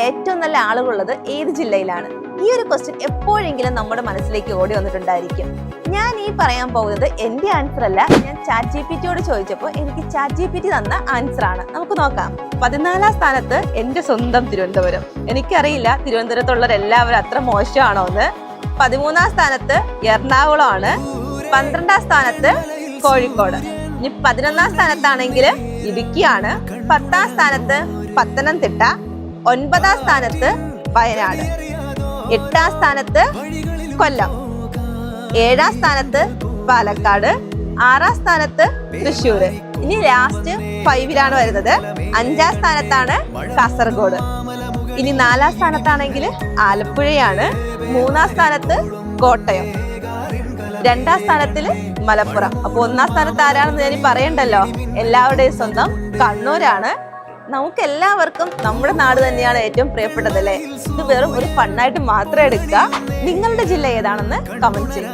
ഏറ്റവും നല്ല ആളുകളുള്ളത് ഏത് ജില്ലയിലാണ്? ഈ ഒരു ക്വസ്റ്റ്യൻ എപ്പോഴെങ്കിലും നമ്മുടെ മനസ്സിലേക്ക് ഓടി വന്നിട്ടുണ്ടായിരിക്കും. ഞാൻ ഈ പറയാൻ പോകുന്നത് എന്റെ ആൻസർ അല്ല, ഞാൻ ChatGPT-യോട് ചോദിച്ചപ്പോൾ എനിക്ക് ChatGPT തന്ന ആൻസർ ആണ്. നമുക്ക് നോക്കാം. 14ാം സ്ഥാനത്ത് എന്റെ സ്വന്തം തിരുവനന്തപുരം. എനിക്കറിയില്ല തിരുവനന്തപുരത്തുള്ളവരെല്ലാവരും അത്ര മോശമാണോ എന്ന്. 13ാം സ്ഥാനത്ത് എറണാകുളമാണ്. 12ാം സ്ഥാനത്ത് കോഴിക്കോട്. ഇനി 11ാം സ്ഥാനത്താണെങ്കിൽ ഇടുക്കിയാണ്. 10ാം സ്ഥാനത്ത് പത്തനംതിട്ട. 9ാം സ്ഥാനത്ത് വയനാട്. 8ാം സ്ഥാനത്ത് കൊല്ലം. 7ാം സ്ഥാനത്ത് പാലക്കാട്. 6ാം സ്ഥാനത്ത് തൃശ്ശൂര്. ഇനി ലാസ്റ്റ് 5ലാണ് വരുന്നത്. 5ാം സ്ഥാനത്താണ് കാസർഗോഡ്. ഇനി 4ാം സ്ഥാനത്താണെങ്കിൽ ആലപ്പുഴയാണ്. 3ാം സ്ഥാനത്ത് കോട്ടയം. 2ാം സ്ഥാനത്തിൽ മലപ്പുറം. അപ്പൊ 1ാം സ്ഥാനത്ത് ആരാണെന്ന് ഞാൻ പറയണ്ടല്ലോ, എല്ലാവരുടെയും സ്വന്തം കണ്ണൂരാണ്. നമുക്ക് എല്ലാവർക്കും നമ്മുടെ നാട് തന്നെയാണ് ഏറ്റവും പ്രിയപ്പെട്ടത് അല്ലേ? ഇത് വെറും ഒരു ഫണ്ണായിട്ട് മാത്രം എടുക്കുക. നിങ്ങളുടെ ജില്ല ഏതാണെന്ന് കമന്റ് ചെയ്യും.